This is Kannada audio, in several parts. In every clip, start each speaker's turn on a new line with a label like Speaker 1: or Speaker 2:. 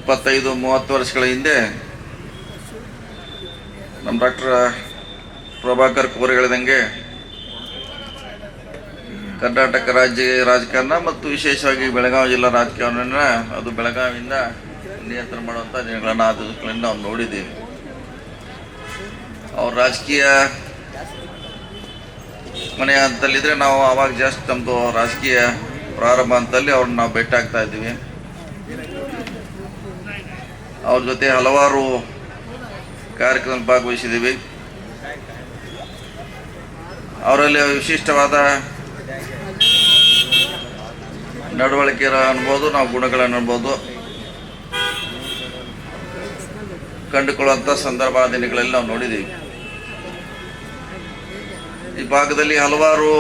Speaker 1: 25-30 ವರ್ಷಗಳ ಹಿಂದೆ ನಮ್ಮ ಡಾಕ್ಟರ್ ಪ್ರಭಾಕರ್ ಕೋರೆ ಹೇಳಿದಂಗೆ ಕರ್ನಾಟಕ ರಾಜ್ಯ ರಾಜಕಾರಣ ಮತ್ತು ವಿಶೇಷವಾಗಿ ಬೆಳಗಾವಿ ಜಿಲ್ಲಾ ರಾಜಕಾರಣ ಅದು ಬೆಳಗಾವಿಯಿಂದ ನಿಯಂತ್ರಣ ಮಾಡುವಂಥ ದಿನಗಳನ್ನು ಆ ದಿವಸಗಳಿಂದ ನಾವು ನೋಡಿದ್ದೀವಿ. ಅವ್ರ ರಾಜಕೀಯ ಮನೆ ಅಂತಲ್ಲಿದ್ದರೆ ನಾವು ಆವಾಗ ಜಸ್ಟ್ ನಮ್ಮದು ರಾಜಕೀಯ ಪ್ರಾರಂಭ ಅಂತಲ್ಲಿ ಅವ್ರನ್ನ ನಾವು ಭೇಟಿ ಆಗ್ತಾ ಇದ್ದೀವಿ. ಅವ್ರ ಜೊತೆ ಹಲವಾರು ಕಾರ್ಯಕ್ರಮ ಭಾಗವಹಿಸಿದ್ದೀವಿ. ಅವರಲ್ಲಿ ವಿಶಿಷ್ಟವಾದ ನಡವಳಿಕೆ ಅನ್ಬೋದು, ನಾವು ಗುಣಗಳನ್ನು ಅನ್ಬೋದು ಕಂಡುಕೊಳ್ಳುವಂಥ ಸಂದರ್ಭ ದಿನಗಳಲ್ಲಿ ನಾವು ನೋಡಿದ್ದೀವಿ. ಈ ಭಾಗದಲ್ಲಿ ಹಲವಾರು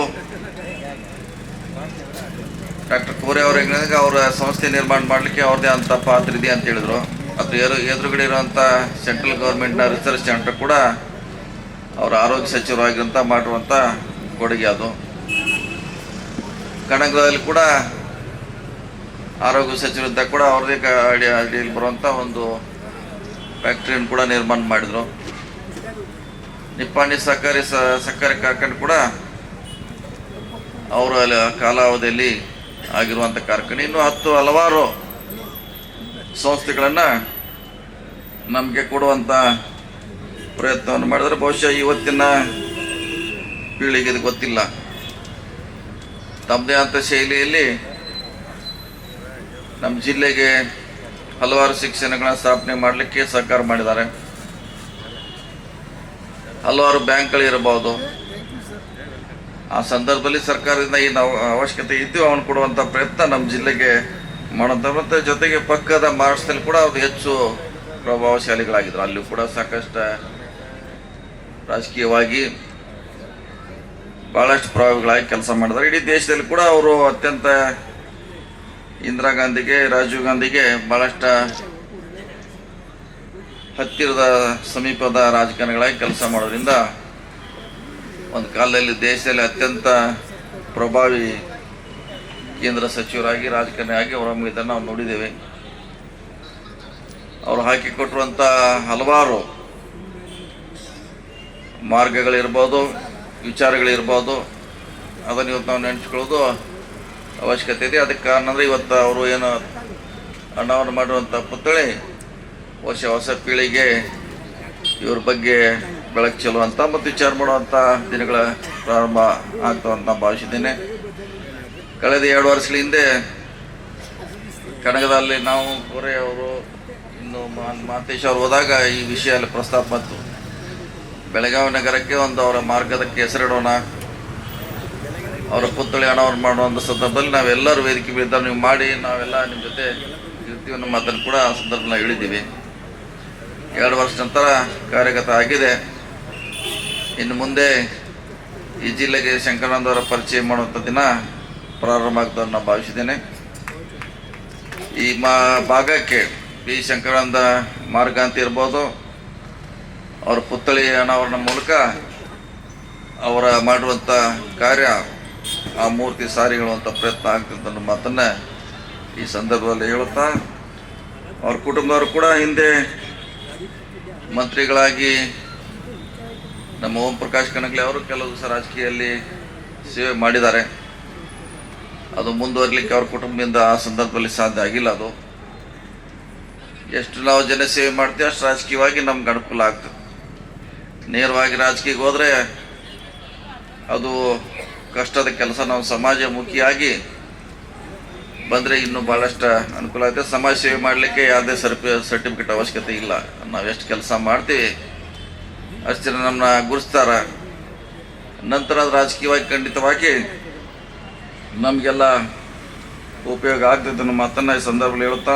Speaker 1: ಡಾಕ್ಟರ್ ಕೋರೆ ಅವರು ಹೆಂಗೆ ಅವರ ಸಂಸ್ಥೆ ನಿರ್ಮಾಣ ಮಾಡಲಿಕ್ಕೆ ಅವ್ರದ್ದೇ ಅಂತ ಪಾತ್ರ ಇದೆ ಅಂತ ಹೇಳಿದರು. ಅದು ಎದುರುಗಡೆ ಇರುವಂಥ ಸೆಂಟ್ರಲ್ ಗೌರ್ಮೆಂಟ್ನ ರಿಸರ್ಚ್ ಸೆಂಟರ್ ಕೂಡ ಅವರ ಆರೋಗ್ಯ ಸಚಿವರಾಗಿರಂತ ಮಾಡಿರುವಂಥ ಕೊಡುಗೆ. ಅದು ಕನಕದಲ್ಲಿ ಕೂಡ ಆರೋಗ್ಯ ಸಚಿವರಿದ್ದ ಕೂಡ ಅವ್ರದೇ ಅಡಿಯಲ್ಲಿ ಬರುವಂಥ ಒಂದು ಫ್ಯಾಕ್ಟ್ರಿಯನ್ನು ಕೂಡ ನಿರ್ಮಾಣ ಮಾಡಿದರು. ನಿಪ್ಪಾಣಿ ಸಕ್ಕರೆ ಕಾರ್ಖಾನೆ ಕೂಡ ಅವರ ಕಾಲಾವಧಿಯಲ್ಲಿ ಆಗಿರುವಂಥ ಕಾರ್ಖಾನೆ. ಇನ್ನೂ ಹಲವಾರು ಸಂಸ್ಥೆಗಳನ್ನು ನಮಗೆ ಕೊಡುವಂಥ ಪ್ರಯತ್ನವನ್ನು ಮಾಡಿದರೆ ಬಹುಶಃ ಇವತ್ತಿನ ಪೀಳಿಗೆ ಇದು ಗೊತ್ತಿಲ್ಲ. ತಮ್ಮದೇ ಆದ ಶೈಲಿಯಲ್ಲಿ ನಮ್ಮ ಜಿಲ್ಲೆಗೆ ಹಲವಾರು ಶಿಕ್ಷಣಗಳನ್ನ ಸ್ಥಾಪನೆ ಮಾಡಲಿಕ್ಕೆ ಸಹಕಾರ ಮಾಡಿದ್ದಾರೆ. ಹಲವಾರು ಬ್ಯಾಂಕ್ಗಳಿರಬಹುದು. ಆ ಸಂದರ್ಭದಲ್ಲಿ ಸರ್ಕಾರದಿಂದ ಏನು ಅವಶ್ಯಕತೆ ಇದ್ದು ಅವನು ಕೊಡುವಂಥ ಪ್ರಯತ್ನ ನಮ್ಮ ಜಿಲ್ಲೆಗೆ ಮಾಡುವಂಥ, ಮತ್ತು ಜೊತೆಗೆ ಪಕ್ಕದ ಮಹಾರಾಷ್ಟ್ರದಲ್ಲಿ ಕೂಡ ಅವರು ಹೆಚ್ಚು ಪ್ರಭಾವಶಾಲಿಗಳಾಗಿದ್ದರು. ಅಲ್ಲಿ ಕೂಡ ಸಾಕಷ್ಟು ರಾಜಕೀಯವಾಗಿ ಭಾಳಷ್ಟು ಪ್ರಭಾವಿಗಳಾಗಿ ಕೆಲಸ ಮಾಡಿದ್ದಾರೆ. ಇಡೀ ದೇಶದಲ್ಲಿ ಕೂಡ ಅವರು ಅತ್ಯಂತ ಇಂದಿರಾ ಗಾಂಧಿಗೆ, ರಾಜೀವ್ ಗಾಂಧಿಗೆ ಭಾಳಷ್ಟು ಹತ್ತಿರದ ಸಮೀಪದ ರಾಜಕಾರಣಿಗಳಾಗಿ ಕೆಲಸ ಮಾಡೋದ್ರಿಂದ ಒಂದು ಕಾಲದಲ್ಲಿ ದೇಶದಲ್ಲಿ ಅತ್ಯಂತ ಪ್ರಭಾವಿ ಕೇಂದ್ರ ಸಚಿವರಾಗಿ ರಾಜಕಾರಣಿಯಾಗಿ ಹೊರಹೊಮ್ಮಿದ್ದನ್ನು ನಾವು ನೋಡಿದ್ದೇವೆ. ಅವರು ಹಾಕಿಕೊಟ್ಟಿರುವಂಥ ಹಲವಾರು ಮಾರ್ಗಗಳಿರ್ಬೋದು, ವಿಚಾರಗಳಿರ್ಬೋದು, ಅದನ್ನು ಇವತ್ತು ನಾವು ನೆನೆಸ್ಕೊಳ್ಳೋದು ಅವಶ್ಯಕತೆ ಇದೆ. ಅದಕ್ಕೆ ಕಾರಣ ಅಂದರೆ ಇವತ್ತು ಅವರು ಏನು ಅನಾವರಣ ಮಾಡಿರುವಂಥ ಪುತ್ಥಳಿ ಹೊಸ ಪೀಳಿಗೆ ಇವ್ರ ಬಗ್ಗೆ ಬೆಳಕು ಚೆಲ್ಲುವಂಥ ಮತ್ತು ವಿಚಾರ ಮಾಡುವಂಥ ದಿನಗಳ ಪ್ರಾರಂಭ ಆಗ್ತಾವಂತ ಭಾವಿಸಿದ್ದೇನೆ. ಕಳೆದ 2 ವರ್ಷಗಳ ಹಿಂದೆ ಕನಕದಲ್ಲಿ ನಾವು ಕೋರೆ ಅವರು ಇನ್ನು ಮಾತೇಶ್ ಅವರು ಹೋದಾಗ ಈ ವಿಷಯ ಅಲ್ಲಿ ಪ್ರಸ್ತಾಪ ಬಂತು. ಬೆಳಗಾವಿ ನಗರಕ್ಕೆ ಒಂದು ಅವರ ಮಾರ್ಗದಕ್ಕೆ ಹೆಸರಿಡೋಣ, ಅವರ ಪುತ್ಥಳಿ ಅನಾವರಣ ಮಾಡುವಂಥ ಸಂದರ್ಭದಲ್ಲಿ ನಾವೆಲ್ಲರೂ ವೇದಿಕೆ ಬಿದ್ದ ನೀವು ಮಾಡಿ, ನಾವೆಲ್ಲ ನಿಮ್ಮ ಜೊತೆ ಇರ್ತೀವಿ ಅನ್ನೋ ಮಾತನ್ನು ಕೂಡ ಆ ಸಂದರ್ಭದಲ್ಲಿ ಹೇಳಿದ್ದೀವಿ. 2 ವರ್ಷ ನಂತರ ಕಾರ್ಯಗತ ಆಗಿದೆ. ಇನ್ನು ಮುಂದೆ ಈ ಜಿಲ್ಲೆಗೆ ಶಂಕರಾನಂದ ಅವರ ಪರಿಚಯ ಮಾಡುವಂಥ ದಿನ ಪ್ರಾರಂಭ ಆಗ್ತದೆ ನಾನು ಭಾವಿಸಿದ್ದೇನೆ. ಈ ಭಾಗಕ್ಕೆ ಈ ಶಂಕರಾನಂದ ಮಾರ್ಗ ಅಂತ ಇರ್ಬೋದು, ಅವರ ಪುತ್ಥಳಿ ಅನಾವರಣ ಮೂಲಕ ಅವರ ಮಾಡುವಂಥ ಕಾರ್ಯ ಆ ಮೂರ್ತಿ ಸಾರಿಕೊಳ್ಳುವಂಥ ಪ್ರಯತ್ನ ಆಗ್ತದೆ ಅನ್ನೋ ಮಾತನ್ನು ಈ ಸಂದರ್ಭದಲ್ಲಿ ಹೇಳುತ್ತಾ, ಅವ್ರ ಕುಟುಂಬದವರು ಕೂಡ ಹಿಂದೆ ಮಂತ್ರಿಗಳಾಗಿ ನಮ್ಮ ಓಂ ಪ್ರಕಾಶ್ ಕಣಗಲೆ ಅವರು ಕೆಲವು ದಿವಸ ರಾಜಕೀಯದಲ್ಲಿ ಸೇವೆ ಮಾಡಿದ್ದಾರೆ. ಅದು ಮುಂದುವರಲಿಕ್ಕೆ ಅವ್ರ ಕುಟುಂಬದಿಂದ ಆ ಸಂದರ್ಭದಲ್ಲಿ ಸಾಧ್ಯ ಆಗಿಲ್ಲ. ಅದು ಎಷ್ಟು ನಾವು ಜನ ಸೇವೆ ಮಾಡ್ತೀವಿ ಅಷ್ಟು ರಾಜಕೀಯವಾಗಿ ನಮ್ಗೆ ಅನುಕೂಲ ಆಗ್ತದೆ. ನೇರವಾಗಿ ರಾಜಕೀಯಕ್ಕೆ ಹೋದರೆ ಅದು ಕಷ್ಟದ ಕೆಲಸ. ನಾವು ಸಮಾಜಮುಖಿಯಾಗಿ ಬಂದರೆ ಇನ್ನೂ ಭಾಳಷ್ಟು ಅನುಕೂಲ ಆಗುತ್ತೆ. ಸಮಾಜ ಸೇವೆ ಮಾಡಲಿಕ್ಕೆ ಯಾವುದೇ ಸರ್ಟಿಫಿಕೇಟ್ ಅವಶ್ಯಕತೆ ಇಲ್ಲ. ನಾವು ಎಷ್ಟು ಕೆಲಸ ಮಾಡ್ತೀವಿ ಅಷ್ಟು ಜನ ನಮ್ಮನ್ನ ಗುರುಸ್ತಾರೆ. ನಂತರ ಅದು ರಾಜಕೀಯವಾಗಿ ಖಂಡಿತವಾಗಿ ನಮಗೆಲ್ಲ ಉಪಯೋಗ ಆಗ್ತದೆ ಅನ್ನೋ ಮಾತನ್ನು ಈ ಸಂದರ್ಭದಲ್ಲಿ ಹೇಳುತ್ತಾ,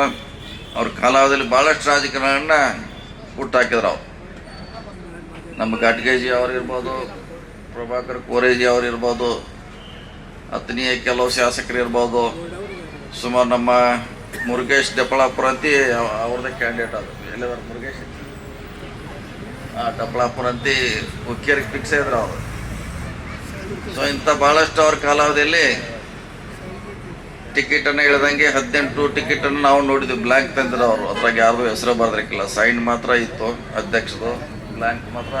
Speaker 1: ಅವ್ರ ಕಾಲಾವಧಿಯಲ್ಲಿ ಭಾಳಷ್ಟು ರಾಜಕಾರಣಗಳನ್ನ ಹುಟ್ಟಾಕಿದ್ರು. ಅವ್ರು ನಮ್ಮ ಘಾಟ್ಗೇಜಿ ಅವರಿರ್ಬೋದು, ಪ್ರಭಾಕರ್ ಕೋರೇಜಿ ಅವರಿರ್ಬೋದು, ಅತನಿಯ ಕೆಲವು ಶಾಸಕರು ಇರ್ಬೋದು, ಸುಮಾರು ನಮ್ಮ ಮುರುಗೇಶ್ ಡಪ್ಪಳಾಪುರ ಅಂತ ಅವ್ರದ್ದೇ ಕ್ಯಾಂಡಿಡೇಟ್ ಅದು. ಎಲ್ಲಿದಾರ ಮುರುಗೇಶ್ ಡಪ್ಪಳಾಪುರ ಅಂತ ಮುಖ್ಯರಿಗೆ ಫಿಕ್ಸ್ ಇದ್ರು ಅವರು. ಸೊ ಇಂಥ ಭಾಳಷ್ಟು ಅವ್ರ ಕಾಲಾವಧಿಯಲ್ಲಿ ಟಿಕೆಟನ್ನು ಹೇಳ್ದಂಗೆ 18 ಟಿಕೆಟನ್ನು ನಾವು ನೋಡಿದ್ವಿ. ಬ್ಲ್ಯಾಂಕ್ ತಂದ್ರೆ ಅವರು, ಅದ್ರಾಗ ಯಾರ್ದು ಹೆಸರು ಬರ್ದಿರಕ್ಕಿಲ್ಲ, ಸೈನ್ ಮಾತ್ರ ಇತ್ತು ಅಧ್ಯಕ್ಷದು, ಬ್ಲ್ಯಾಂಕ್ ಮಾತ್ರ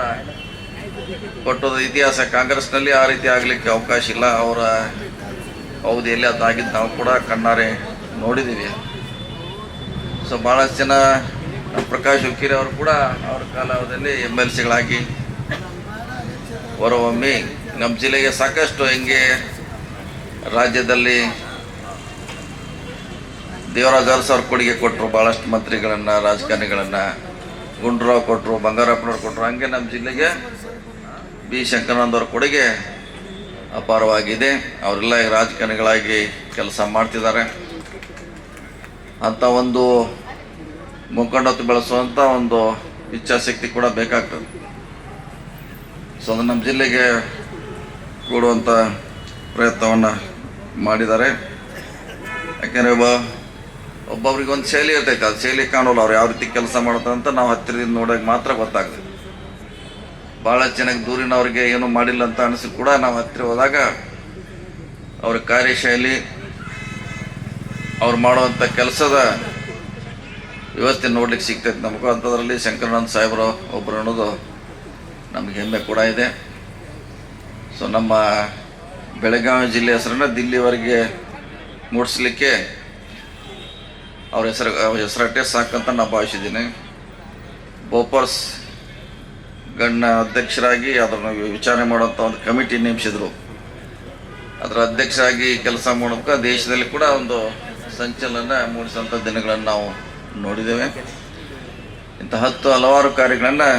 Speaker 1: ಕೊಟ್ಟದ ಇತಿಹಾಸ. ಕಾಂಗ್ರೆಸ್ನಲ್ಲಿ ಆ ರೀತಿ ಆಗಲಿಕ್ಕೆ ಅವಕಾಶ ಇಲ್ಲ. ಅವರ ಅವಧಿಯಲ್ಲಿ ಅದಾಗಿದ್ದು ನಾವು ಕೂಡ ಕಣ್ಣಾರೆ ನೋಡಿದ್ದೀವಿ. ಸೊ ಭಾಳಷ್ಟು ಜನ ಪ್ರಕಾಶ್ ಹುಕ್ಕೇರಿ ಅವರು ಕೂಡ ಅವ್ರ ಕಾಲಾವಧಿಯಲ್ಲಿ MLCಗಳಾಗಿ ಹೊರಹೊಮ್ಮಿ ನಮ್ಮ ಜಿಲ್ಲೆಗೆ ಸಾಕಷ್ಟು ಹಿಂಗೆ ರಾಜ್ಯದಲ್ಲಿ ದೇವರಾಜ ಅರಸು ಅವ್ರ ಕೊಡುಗೆ ಕೊಟ್ಟರು. ಭಾಳಷ್ಟು ಮಂತ್ರಿಗಳನ್ನು, ರಾಜಕಾರಣಿಗಳನ್ನು, ಗುಂಡ್ರಾವ್ ಕೊಟ್ಟರು, ಬಂಗಾರಪ್ಪನವ್ರು ಕೊಟ್ಟರು. ಹಂಗೆ ನಮ್ಮ ಜಿಲ್ಲೆಗೆ ಬಿ ಶಂಕರಾನಂದ ಅವ್ರ ಕೊಡುಗೆ ಅಪಾರವಾಗಿದೆ. ಅವರೆಲ್ಲ ರಾಜಕಾರಣಿಗಳಾಗಿ ಕೆಲಸ ಮಾಡ್ತಿದ್ದಾರೆ. ಅಂಥ ಒಂದು ಮುಖಂಡತ್ವ ಬೆಳೆಸುವಂಥ ಒಂದು ಇಚ್ಛಾಶಕ್ತಿ ಕೂಡ ಬೇಕಾಗ್ತದೆ. ಸೊ ಅದು ನಮ್ಮ ಜಿಲ್ಲೆಗೆ ಕೊಡುವಂಥ ಪ್ರಯತ್ನವನ್ನು ಮಾಡಿದ್ದಾರೆ. ಯಾಕೆಂದರೆ ಒಬ್ಬೊಬ್ರಿಗೆ ಒಂದು ಶೈಲಿ ಇರ್ತೈತೆ, ಅದು ಶೈಲಿ ಕಾಣೋಲ್ಲ. ಅವ್ರು ಯಾವ ರೀತಿ ಕೆಲಸ ಮಾಡ್ತಾರೆ ಅಂತ ನಾವು ಹತ್ತಿರದಿಂದ ನೋಡೋಕೆ ಮಾತ್ರ ಗೊತ್ತಾಗ್ತದೆ. ಭಾಳ ಚೆನ್ನಾಗಿ ದೂರಿನವ್ರಿಗೆ ಏನೂ ಮಾಡಿಲ್ಲ ಅಂತ ಅನಿಸಿ ಕೂಡ ನಾವು ಹತ್ತಿರ ಹೋದಾಗ ಅವ್ರ ಕಾರ್ಯಶೈಲಿ, ಅವ್ರು ಮಾಡುವಂಥ ಕೆಲಸದ ವ್ಯವಸ್ಥೆ ನೋಡ್ಲಿಕ್ಕೆ ಸಿಗ್ತೈತೆ ನಮಗೂ. ಅಂಥದ್ರಲ್ಲಿ ಶಂಕರಾನಂದ ಸಾಹೇಬರು ಒಬ್ಬರು ಅನ್ನೋದು ನಮಗೆ ಹೆಮ್ಮೆ ಕೂಡ ಇದೆ. ಸೊ ನಮ್ಮ ಬೆಳಗಾವಿ ಜಿಲ್ಲೆ ಹೆಸರನ್ನು ದಿಲ್ಲಿವರೆಗೆ ಮೂಡಿಸ್ಲಿಕ್ಕೆ ಅವ್ರ ಹೆಸರಟ್ಟೆ ಸಾಕಂತ ನಾನು ಭಾವಿಸಿದ್ದೀನಿ. ಬೋಪರ್ಸ್ ಗಣ್ಯ ಅಧ್ಯಕ್ಷರಾಗಿ ಅದನ್ನು ವಿಚಾರಣೆ ಮಾಡುವಂಥ ಒಂದು ಕಮಿಟಿ ನೇಮಿಸಿದರು. ಅದರ ಅಧ್ಯಕ್ಷರಾಗಿ ಕೆಲಸ ಮಾಡೋಕೆ ದೇಶದಲ್ಲಿ ಕೂಡ ಒಂದು ಸಂಚಲನ ಮೂಡಿಸುವಂಥ ದಿನಗಳನ್ನು ನಾವು ನೋಡಿದ್ದೇವೆ. ಇಂಥ ಹಲವಾರು ಕಾರ್ಯಗಳನ್ನು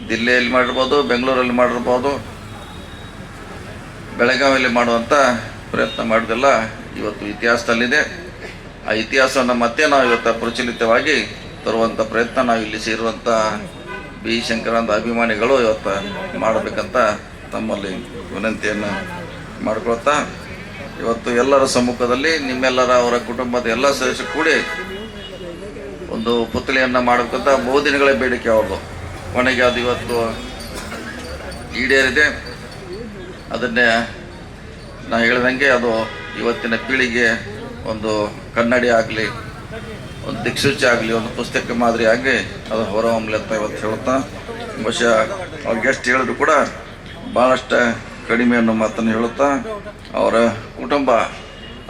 Speaker 1: ದಿಲ್ಲಿಯಲ್ಲಿ ಮಾಡಿರ್ಬೋದು, ಬೆಂಗಳೂರಲ್ಲಿ ಮಾಡಿರ್ಬೋದು, ಬೆಳಗಾವಿಯಲ್ಲಿ ಮಾಡುವಂಥ ಪ್ರಯತ್ನ ಮಾಡೋದೆಲ್ಲ ಇವತ್ತು ಇತಿಹಾಸದಲ್ಲಿದೆ. ಆ ಇತಿಹಾಸವನ್ನು ಮತ್ತೆ ನಾವು ಇವತ್ತು ಪ್ರಚಲಿತವಾಗಿ ತರುವಂಥ ಪ್ರಯತ್ನ ನಾವು ಇಲ್ಲಿ ಸೇರುವಂಥ ಬಿ ಶಂಕರಾನಂದ ಅಭಿಮಾನಿಗಳು ಇವತ್ತು ಮಾಡಬೇಕಂತ ತಮ್ಮಲ್ಲಿ ವಿನಂತಿಯನ್ನು ಮಾಡ್ಕೊಳ್ತಾ, ಇವತ್ತು ಎಲ್ಲರ ಸಮ್ಮುಖದಲ್ಲಿ ನಿಮ್ಮೆಲ್ಲರ ಅವರ ಕುಟುಂಬದ ಎಲ್ಲ ಸದಸ್ಯರು ಕೂಡಿ ಒಂದು ಪುತ್ಥಳಿಯನ್ನು ಮಾಡಬೇಕಂತ ಬಹುದಿನಗಳ ಬೇಡಿಕೆ ಅವ್ರದ್ದು. ಕೊನೆಗೆ ಅದು ಇವತ್ತು ಈಡೇರಿದೆ. ಅದನ್ನೇ ನಾ ಹೇಳ್ದಂಗೆ ಅದು ಇವತ್ತಿನ ಪೀಳಿಗೆ ಒಂದು ಕನ್ನಡಿ ಆಗಲಿ, ಒಂದು ದಿಕ್ಸೂಚಿ ಆಗಲಿ, ಒಂದು ಪುಸ್ತಕ ಮಾದರಿ ಆಗಿ ಅದು ಹೊರಹೊಮ್ಮಲಿ ಅಂತ ಇವತ್ತು ಹೇಳ್ತಾ, ಬಹುಶಃ ಅವ್ರಿಗೆ ಎಷ್ಟು ಹೇಳಿದ್ರು ಕೂಡ ಭಾಳಷ್ಟು ಕಡಿಮೆ ಅನ್ನೋ ಮಾತನ್ನು ಹೇಳುತ್ತಾ, ಅವರ ಕುಟುಂಬ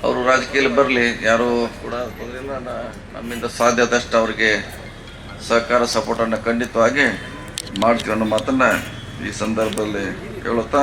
Speaker 1: ಅವರು ರಾಜಕೀಯದಲ್ಲಿ ಬರಲಿ, ಯಾರೂ ಕೂಡ ನಮ್ಮಿಂದ ಸಾಧ್ಯದಷ್ಟು ಅವರಿಗೆ ಸಹಕಾರ ಸಪೋರ್ಟನ್ನು ಖಂಡಿತವಾಗಿ ಮಾಡ್ತೀವಿ ಅನ್ನೋ ಮಾತನ್ನು ಈ ಸಂದರ್ಭದಲ್ಲಿ ಹೇಳುತ್ತಾ